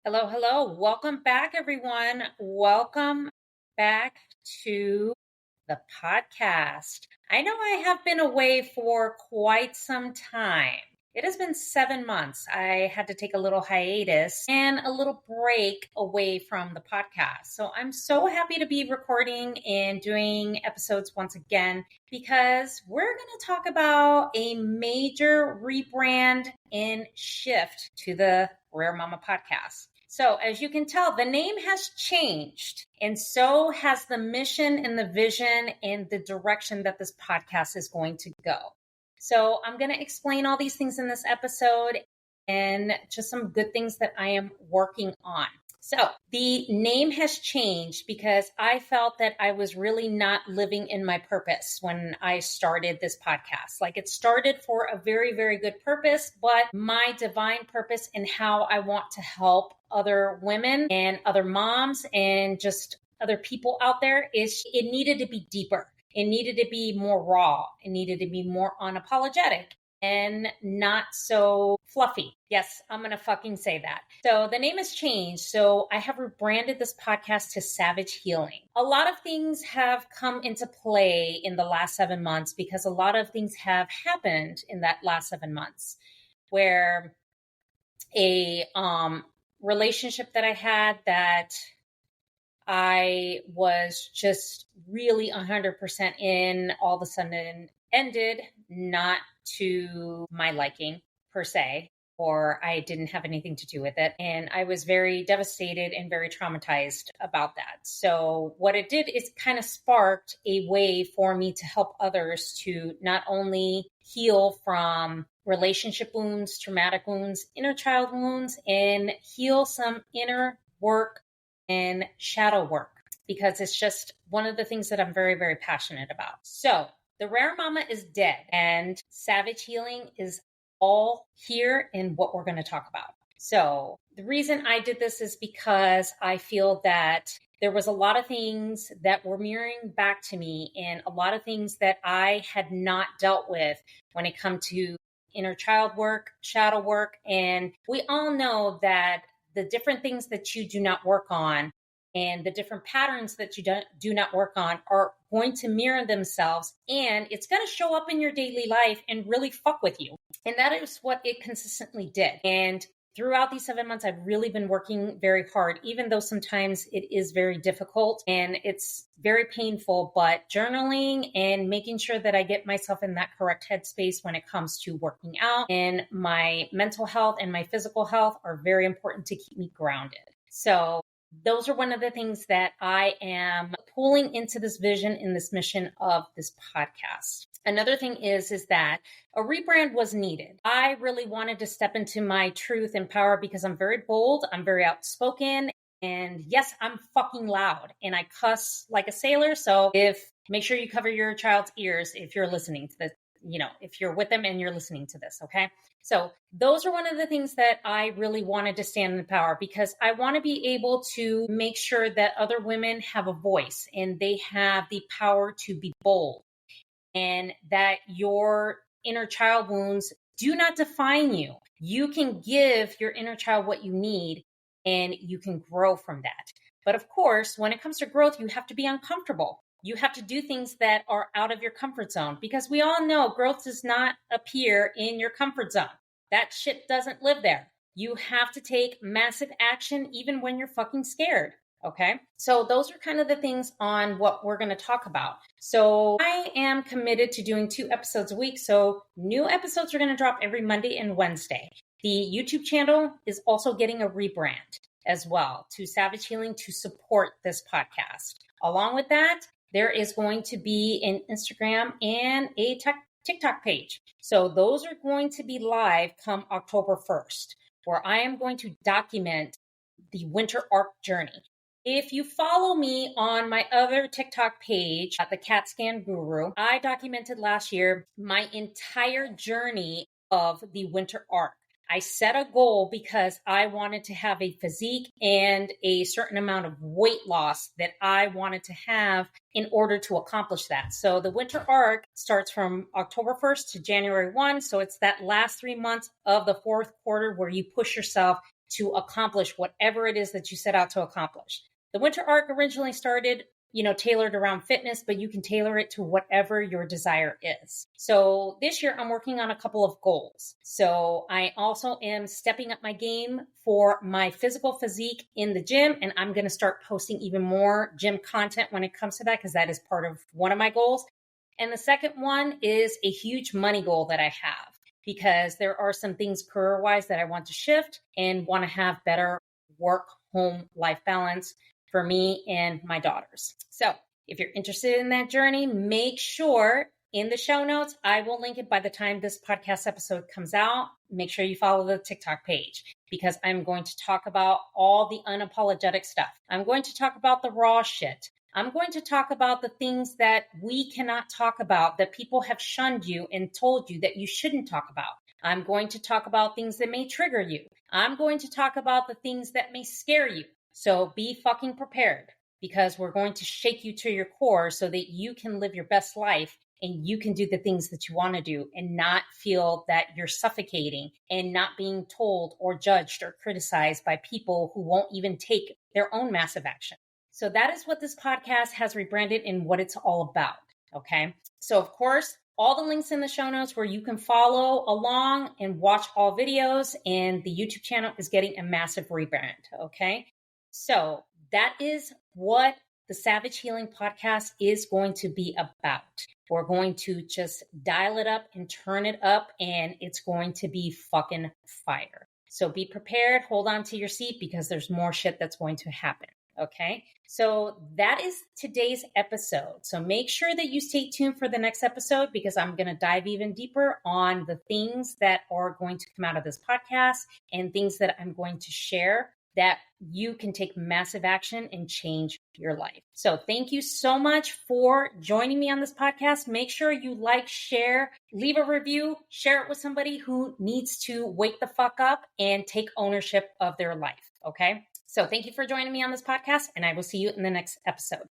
Hello, hello. Welcome back, everyone. Welcome back to the podcast. I know I have been away for quite some time. It has been 7 months. I had to take a little hiatus and a little break away from the podcast. So I'm so happy to be recording and doing episodes once again because we're going to talk about a major rebrand and shift to the Rare Mama podcast. So as you can tell, the name has changed, and so has the mission and the vision and the direction that this podcast is going to go. So I'm going to explain all these things in this episode and just some good things that I am working on. So the name has changed because I felt that I was really not living in my purpose when I started this podcast. Like, it started for a very, very good purpose, but my divine purpose and how I want to help other women and other moms and just other people out there is it needed to be deeper. It needed to be more raw. It needed to be more unapologetic and not so fluffy. Yes, I'm going to fucking say that. So the name has changed. So I have rebranded this podcast to Savage Healing. A lot of things have come into play in the last 7 months because a lot of things have happened in that last 7 months where a relationship that I had that I was just really 100% in, all of a sudden ended, not to my liking per se, or I didn't have anything to do with it. And I was very devastated and very traumatized about that. So what it did is kind of sparked a way for me to help others to not only heal from relationship wounds, traumatic wounds, inner child wounds, and heal some inner work and shadow work, because it's just one of the things that I'm very, very passionate about. So the Rare Mama is dead, and Savage Healing is all here in what we're going to talk about. So the reason I did this is because I feel that there was a lot of things that were mirroring back to me and a lot of things that I had not dealt with when it comes to inner child work, shadow work. And we all know that the different things that you do not work on and the different patterns that you do not work on are going to mirror themselves, and it's going to show up in your daily life and really fuck with you. And that is what it consistently did. And throughout these 7 months, I've really been working very hard, even though sometimes it is very difficult and it's very painful, but journaling and making sure that I get myself in that correct headspace when it comes to working out and my mental health and my physical health are very important to keep me grounded. So those are one of the things that I am pulling into this vision and this mission of this podcast. Another thing is that a rebrand was needed. I really wanted to step into my truth and power because I'm very bold, I'm very outspoken, and yes, I'm fucking loud and I cuss like a sailor. So make sure you cover your child's ears if you're listening to this, if you're with them and you're listening to this, okay? So those are one of the things that I really wanted to stand in power because I want to be able to make sure that other women have a voice and they have the power to be bold, and that your inner child wounds do not define you. You can give your inner child what you need and you can grow from that. But of course, when it comes to growth, you have to be uncomfortable. You have to do things that are out of your comfort zone because we all know growth does not appear in your comfort zone. That shit doesn't live there. You have to take massive action even when you're fucking scared. Okay. So those are kind of the things on what we're going to talk about. So I am committed to doing 2 episodes a week. So new episodes are going to drop every Monday and Wednesday. The YouTube channel is also getting a rebrand as well to Savage Healing to support this podcast. Along with that, there is going to be an Instagram and a TikTok page. So those are going to be live come October 1st, where I am going to document the winter arc journey. If you follow me on my other TikTok page, at the Cat Scan Guru, I documented last year my entire journey of the winter arc. I set a goal because I wanted to have a physique and a certain amount of weight loss that I wanted to have in order to accomplish that. So the winter arc starts from October 1st to January 1. So it's that last 3 months of the fourth quarter where you push yourself to accomplish whatever it is that you set out to accomplish. The winter arc originally started, tailored around fitness, but you can tailor it to whatever your desire is. So this year I'm working on a couple of goals. So I also am stepping up my game for my physical physique in the gym, and I'm going to start posting even more gym content when it comes to that, because that is part of one of my goals. And the second one is a huge money goal that I have, because there are some things career-wise that I want to shift and want to have better work-home life balance for me and my daughters. So if you're interested in that journey, make sure in the show notes, I will link it by the time this podcast episode comes out. Make sure you follow the TikTok page, because I'm going to talk about all the unapologetic stuff. I'm going to talk about the raw shit. I'm going to talk about the things that we cannot talk about, that people have shunned you and told you that you shouldn't talk about. I'm going to talk about things that may trigger you. I'm going to talk about the things that may scare you. So be fucking prepared, because we're going to shake you to your core so that you can live your best life and you can do the things that you want to do and not feel that you're suffocating and not being told or judged or criticized by people who won't even take their own massive action. So that is what this podcast has rebranded and what it's all about. Okay. So of course, all the links in the show notes where you can follow along and watch all videos, and the YouTube channel is getting a massive rebrand. Okay. So that is what the Savage Healing Podcast is going to be about. We're going to just dial it up and turn it up, and it's going to be fucking fire. So be prepared, hold on to your seat, because there's more shit that's going to happen. Okay, so that is today's episode. So make sure that you stay tuned for the next episode, because I'm going to dive even deeper on the things that are going to come out of this podcast and things that I'm going to share that you can take massive action and change your life. So thank you so much for joining me on this podcast. Make sure you like, share, leave a review, share it with somebody who needs to wake the fuck up and take ownership of their life. Okay. So thank you for joining me on this podcast, and I will see you in the next episode.